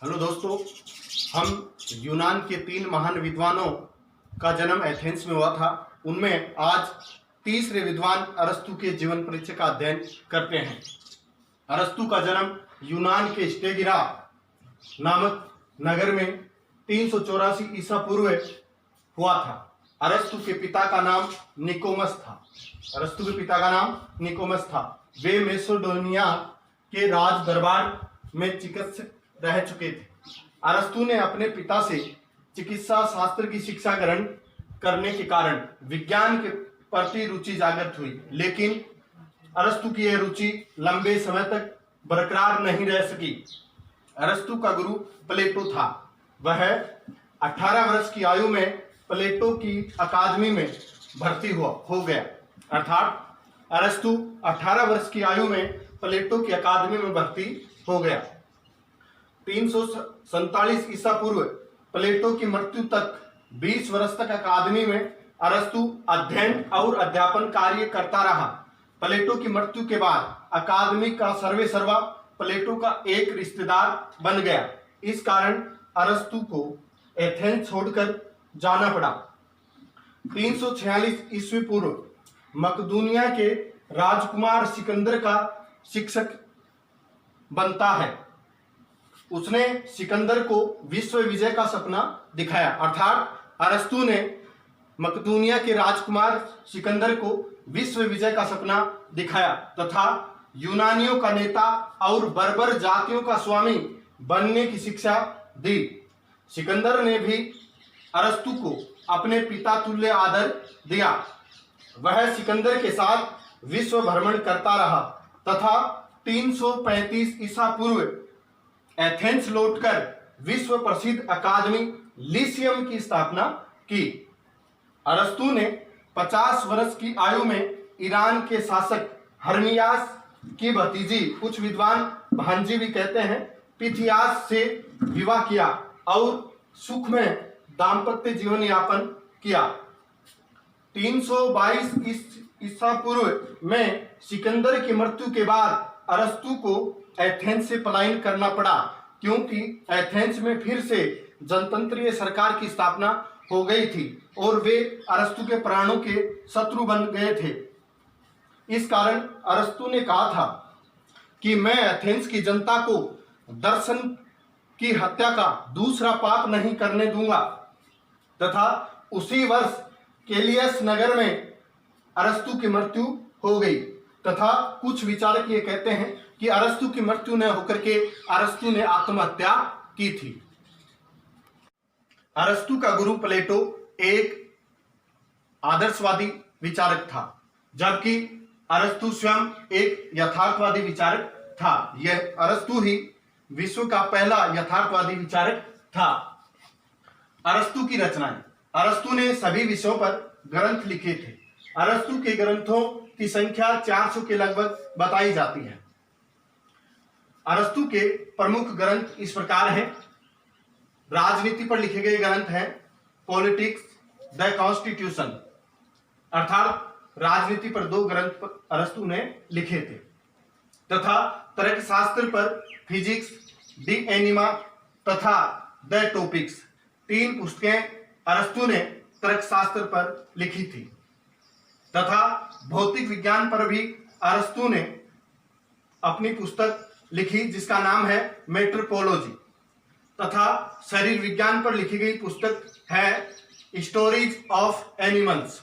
Hello दोस्तों, हम यूनान के 3 महान विद्वानों का जन्म एथेंस में हुआ था। उनमें आज तीसरे विद्वान अरस्तु के जीवन परिचय का अध्ययन करते हैं। अरस्तु का जन्म यूनान के स्टेगिरा नामक नगर में 384 ईसा पूर्व हुआ था। अरस्तु के पिता का नाम निकोमस था। वे मैसेडोनिया के राज दरबार में चिकित्सक रह चुके थे। अरस्तु ने अपने पिता से चिकित्सा शास्त्र की शिक्षा ग्रहण करने के कारण विज्ञान के प्रति रुचि जागृत हुई, लेकिन अरस्तु की यह रुचि लंबे समय तक बरकरार नहीं रह सकी। अरस्तु का गुरु प्लेटो था। वह 18 वर्ष की आयु में प्लेटो की अकादमी में भर्ती हो गया। अर्थात अरस्तु 18 वर्ष की आयु में प्लेटो की अकादमी में भर्ती हो गया। 347 ईसा पूर्व प्लेटो की मृत्यु तक 20 वर्ष तक अकादमी में अरस्तु अध्ययन और अध्यापन कार्य करता रहा। प्लेटो की मृत्यु के बाद अकादमी का सर्वे सर्वा प्लेटो का एक रिश्तेदार बन गया। इस कारण अरस्तु को एथेंस छोड़कर जाना पड़ा। 346 ईस्वी पूर्व मकदूनिया के राजकुमार सिकंदर का शिक्षक बनता है। उसने सिकंदर को विश्व विजय का सपना दिखाया। अर्थात अरस्तु ने मकदूनिया के राजकुमार सिकंदर को विश्व विजय का सपना दिखाया तथा यूनानियों का नेता और बर्बर जातियों का स्वामी बनने की शिक्षा दी। सिकंदर ने भी अरस्तु को अपने पिता तुल्य आदर दिया। वह सिकंदर के साथ विश्व भ्रमण करता रहा तथा 335 ईसा पूर्व एथेंस लौटकर विश्व प्रसिद्ध अकादमी लिसियम की स्थापना की। अरस्तु ने 50 वर्ष की आयु में ईरान के शासक हर्मियास की भतीजी, कुछ विद्वान भांजी भी कहते हैं, पिथियास से विवाह किया और सुख में दाम्पत्य जीवन यापन किया। 322 ईसा पूर्व में सिकंदर की मृत्यु के बाद अरस्तु को एथेंस से पलायन करना पड़ा, क्योंकि एथेंस में फिर से जनतंत्रीय सरकार की स्थापना हो गई थी और वे अरस्तु के प्राणों के शत्रु बन गए थे। इस कारण अरस्तु ने कहा था कि मैं एथेंस की जनता को दर्शन की हत्या का दूसरा पाप नहीं करने दूंगा। तथा उसी वर्ष केलियस नगर में अरस्तु की मृत्यु हो गई तथा कुछ विचारक ये कहते हैं कि अरस्तु की मृत्यु न होकर के अरस्तु ने आत्महत्या की थी। अरस्तु का गुरु प्लेटो एक आदर्शवादी विचारक था, जबकि अरस्तु स्वयं एक यथार्थवादी विचारक था। यह अरस्तु ही विश्व का पहला यथार्थवादी विचारक था। अरस्तु की रचनाएं। अरस्तु ने सभी विषयों पर ग्रंथ लिखे थे। अरस्तु के ग्रंथों की संख्या 400 के लगभग बताई जाती है। अरस्तु के प्रमुख ग्रंथ इस प्रकार हैं। राजनीति पर लिखे गए ग्रंथ हैं पॉलिटिक्स, द कॉन्स्टिट्यूशन, अर्थात राजनीति पर 2 ग्रंथ अरस्तु ने लिखे थे, तथा तर्कशास्त्र पर फिजिक्स, डी एनिमा तथा द टॉपिक्स 3 पुस्तकें अरस्तु ने तर्कशास्त्र पर लिखी थी। तथा भौतिक विज्ञान पर भी अरस्तु ने अपनी पुस्तक लिखी जिसका नाम है मेट्रोपोलॉजी। तथा शरीर विज्ञान पर लिखी गई पुस्तक है स्टोरीज ऑफ एनिमल्स।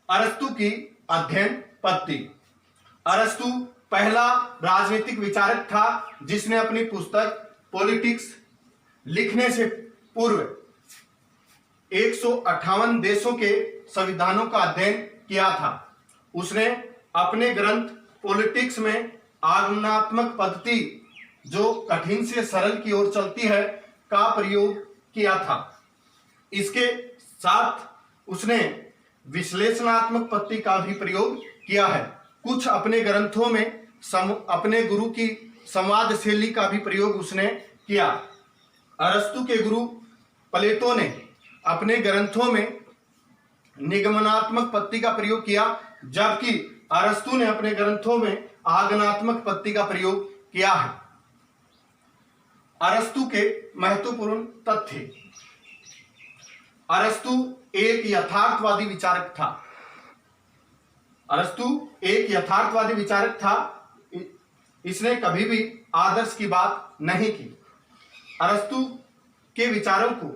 अरस्तु की अध्ययन पद्धति। अरस्तु पहला राजनीतिक विचारक था जिसने अपनी पुस्तक पॉलिटिक्स लिखने से पूर्व 158 देशों के संविधानों का अध्ययन किया था। उसने अपने ग्रंथ पॉलिटिक्स में आगमनात्मक पद्धति, जो कठिन से सरल की ओर चलती है, का प्रयोग किया था। इसके साथ उसने विश्लेषणात्मक पद्धति का भी प्रयोग किया है। कुछ अपने ग्रंथों में अपने गुरु की संवाद शैली का भी प्रयोग उसने किया। अरस्तु के गुरु प्लेटो ने अपने ग्रंथों में निगमनात्मक पद्धति का प्रयोग किया, जबकि अरस्तु ने अपने ग्रंथों में आगमनात्मक पद्धति का प्रयोग किया है। अरस्तु के महत्वपूर्ण तथ्य। अरस्तु एक यथार्थवादी विचारक था। अरस्तु एक यथार्थवादी विचारक था। इसने कभी भी आदर्श की बात नहीं की। अरस्तु के विचारों को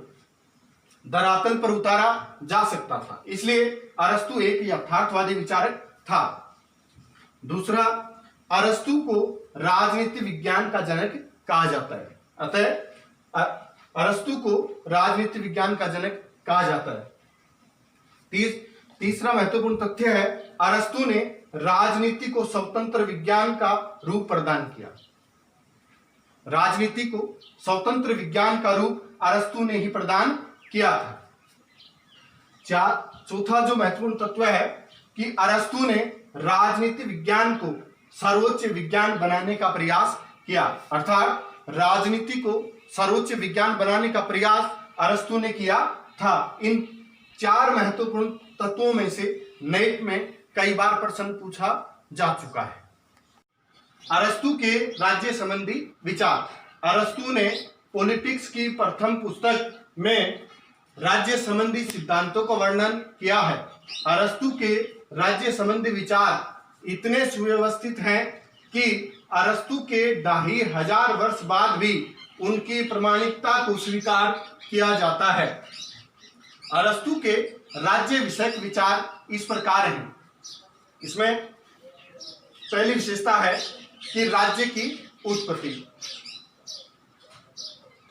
धरातल पर उतारा जा सकता था, इसलिए अरस्तु एक यथार्थवादी विचारक था। दूसरा, अरस्तु को राजनीति विज्ञान का जनक कहा जाता है। अतः अरस्तु को राजनीति विज्ञान का जनक कहा जाता है। तीसरा महत्वपूर्ण तथ्य है, अरस्तु ने राजनीति को स्वतंत्र विज्ञान का रूप प्रदान किया। राजनीति को स्वतंत्र विज्ञान का रूप अरस्तु ने ही प्रदान किया था। चौथा जो महत्वपूर्ण तत्व है कि अरस्तु ने राजनीति विज्ञान को सर्वोच्च विज्ञान बनाने का प्रयास किया, अर्थात राजनीति को सर्वोच्च विज्ञान बनाने का प्रयास अरस्तु ने किया था। इन 4 महत्वपूर्ण तत्वों में से नेट में कई बार प्रश्न पूछा जा चुका है। अरस्तु के राज्य संबंधी विचार। अरस्तु ने पॉलिटिक्स की प्रथम पुस्तक में राज्य संबंधी सिद्धांतों का वर्णन किया है। अरस्तु के राज्य संबंधी विचार इतने सुव्यवस्थित हैं कि अरस्तु के 2500 वर्ष बाद भी उनकी प्रामाणिकता को स्वीकार किया जाता है। अरस्तु के राज्य विषयक विचार इस प्रकार हैं। इसमें पहली विशेषता है कि राज्य की उत्पत्ति।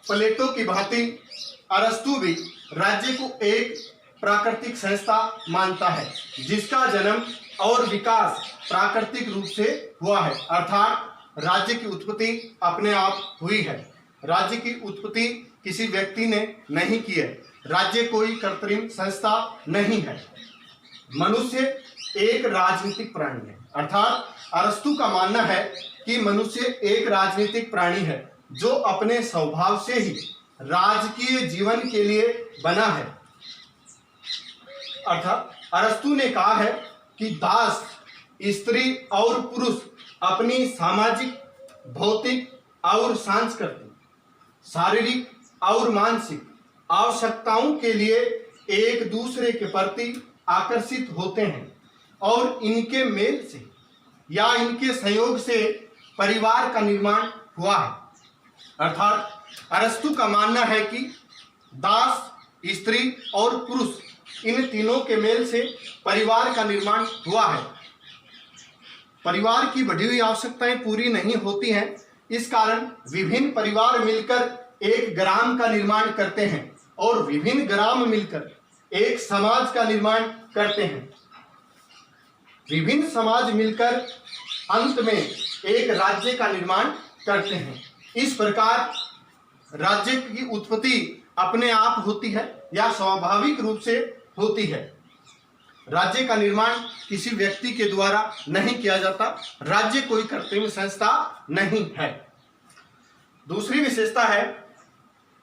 प्लेटो की भांति अरस्तु भी राज्य को एक प्राकृतिक संस्था मानता है, जिसका जन्म और विकास प्राकृतिक रूप से हुआ है, अर्थात राज्य की उत्पत्ति अपने आप हुई है। राज्य की उत्पत्ति किसी व्यक्ति ने नहीं की है। राज्य कोई कृत्रिम संस्था नहीं है। मनुष्य एक राजनीतिक प्राणी है, अर्थात अरस्तु का मानना है कि मनुष्य एक राजनीतिक प्राणी है जो अपने स्वभाव से ही राजकीय जीवन के लिए बना है। अर्थात अरस्तु ने कहा है कि दास, स्त्री और पुरुष अपनी सामाजिक, भौतिक और सांस्कृतिक, शारीरिक और मानसिक आवश्यकताओं के लिए एक दूसरे के प्रति आकर्षित होते हैं और इनके मेल से या इनके संयोग से परिवार का निर्माण हुआ है। अर्थात अरस्तु का मानना है कि दास, स्त्री और पुरुष इन तीनों के मेल से परिवार का निर्माण हुआ है। परिवार की बढ़ी हुई आवश्यकताएं पूरी नहीं होती हैं, इस कारण विभिन्न परिवार मिलकर एक ग्राम का निर्माण करते हैं और विभिन्न ग्राम मिलकर एक समाज का निर्माण करते हैं। विभिन्न समाज मिलकर अंत में एक राज्य का निर्माण करते हैं। इस प्रकार राज्य की उत्पत्ति अपने आप होती है या स्वाभाविक रूप से होती है। राज्य का निर्माण किसी व्यक्ति के द्वारा नहीं किया जाता। राज्य कोई कृत्रिम संस्था नहीं है। दूसरी विशेषता है,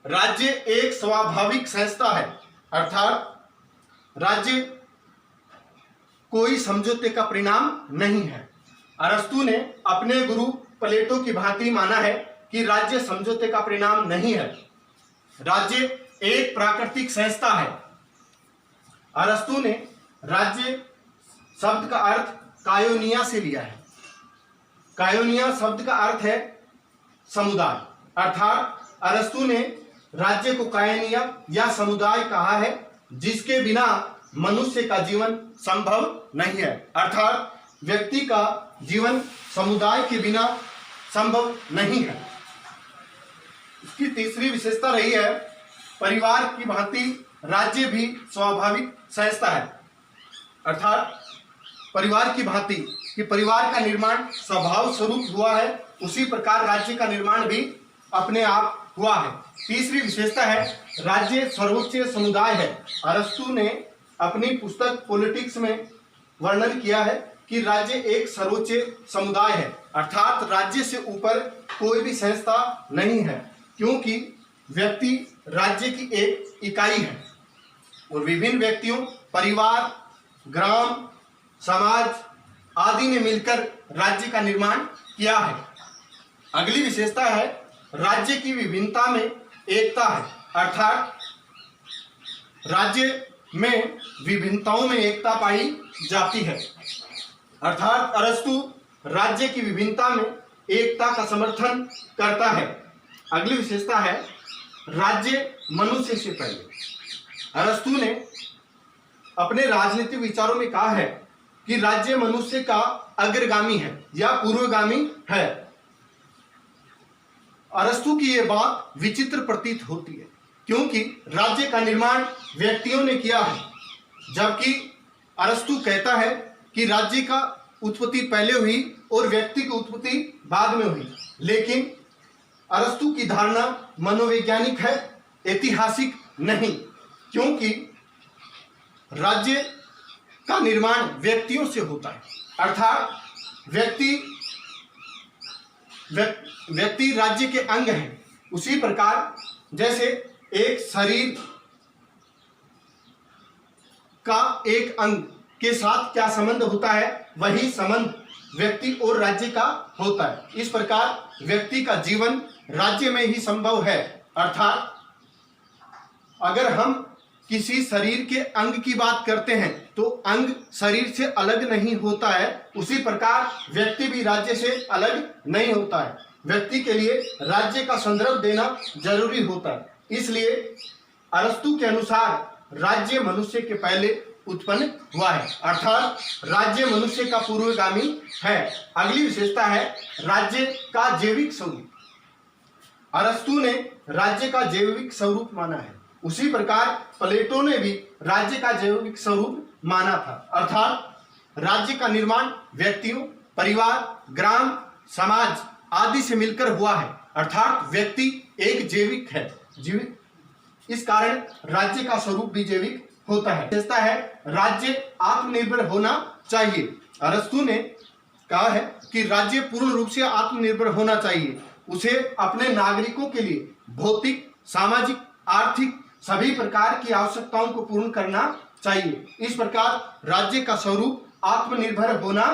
राज्य एक स्वाभाविक संस्था है, अर्थात राज्य कोई समझौते का परिणाम नहीं है। अरस्तु ने अपने गुरु प्लेटो की भांति माना है कि राज्य समझौते का परिणाम नहीं है। राज्य एक प्राकृतिक संस्था है। अरस्तु ने राज्य शब्द का अर्थ कायोनिया से लिया है। कायोनिया शब्द का अर्थ है समुदाय, अर्थात अरस्तु ने राज्य को कायोनिया या समुदाय कहा है, जिसके बिना मनुष्य का जीवन संभव नहीं है। अर्थात व्यक्ति का जीवन समुदाय के बिना संभव नहीं है। इसकी तीसरी विशेषता रही है, परिवार की भांति राज्य भी स्वाभाविक संस्था है। अर्थात परिवार की भांति कि परिवार का निर्माण स्वभाव स्वरूप हुआ है, उसी प्रकार राज्य का निर्माण भी अपने आप हुआ है। तीसरी विशेषता है, राज्य सर्वोच्च समुदाय है। अरस्तु ने अपनी पुस्तक पॉलिटिक्स में वर्णन किया है कि राज्य एक सर्वोच्च समुदाय है, अर्थात राज्य से ऊपर कोई भी संस्था नहीं है, क्योंकि व्यक्ति राज्य की एक इकाई है और विभिन्न व्यक्तियों, परिवार, ग्राम, समाज आदि ने मिलकर राज्य का निर्माण किया है। अगली विशेषता है, राज्य की विभिन्नता में एकता है, अर्थात राज्य में विभिन्नताओं में एकता पाई जाती है। अर्थात अरस्तु राज्य की विभिन्नता में एकता का समर्थन करता है। अगली विशेषता है राज्य मनुष्य से पहले। अरस्तु ने अपने राजनीतिक विचारों में कहा है कि राज्य मनुष्य का अग्रगामी है या पूर्वगामी है। अरस्तु की यह बात विचित्र प्रतीत होती है, क्योंकि राज्य का निर्माण व्यक्तियों ने किया है, जबकि अरस्तु कहता है कि राज्य का उत्पत्ति पहले हुई और व्यक्ति की उत्पत्ति बाद में हुई। लेकिन अरस्तु की धारणा मनोवैज्ञानिक है, ऐतिहासिक नहीं, क्योंकि राज्य का निर्माण व्यक्तियों से होता है। अर्थात व्यक्ति राज्य के अंग हैं। उसी प्रकार जैसे एक शरीर का एक अंग के साथ क्या संबंध होता है, वही संबंध व्यक्ति और राज्य का होता है। इस प्रकार व्यक्ति का जीवन राज्य में ही संभव है। अर्थात अगर हम किसी शरीर के अंग की बात करते हैं तो अंग शरीर से अलग नहीं होता है, उसी प्रकार व्यक्ति भी राज्य से अलग नहीं होता है। व्यक्ति के लिए राज्य का संदर्भ देना जरूरी होता है। इसलिए अरस्तु के अनुसार राज्य मनुष्य के पहले उत्पन्न हुआ है, अर्थात राज्य मनुष्य का पूर्वगामी है। अगली विशेषता है राज्य का जैविक स्वरूप। अरस्तु ने राज्य का जैविक स्वरूप माना है, उसी प्रकार प्लेटो ने भी राज्य का जैविक स्वरूप माना था। अर्थात राज्य का निर्माण व्यक्तियों, परिवार, ग्राम, समाज आदि से मिलकर हुआ है। अर्थात व्यक्ति एक जैविक है, जीवित, इस कारण राज्य का स्वरूप भी जैविक होता है। विशेषता है राज्य आत्मनिर्भर होना चाहिए। अरस्तु ने कहा है कि राज्य पूर्ण रूप से आत्मनिर्भर होना चाहिए। उसे अपने नागरिकों के लिए भौतिक, सामाजिक, आर्थिक सभी प्रकार की आवश्यकताओं को पूर्ण करना चाहिए। इस प्रकार राज्य का स्वरूप आत्मनिर्भर होना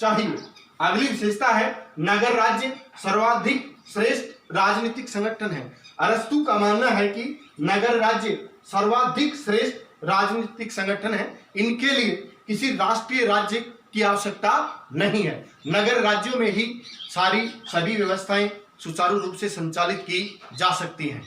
चाहिए। अगली विशेषता है नगर राज्य सर्वाधिक श्रेष्ठ राजनीतिक संगठन है। अरस्तु का मानना है कि नगर राज्य सर्वाधिक श्रेष्ठ राजनीतिक संगठन है। इनके लिए किसी राष्ट्रीय राज्य की आवश्यकता नहीं है। नगर राज्यों में ही सभी व्यवस्थाएं सुचारू रूप से संचालित की जा सकती हैं।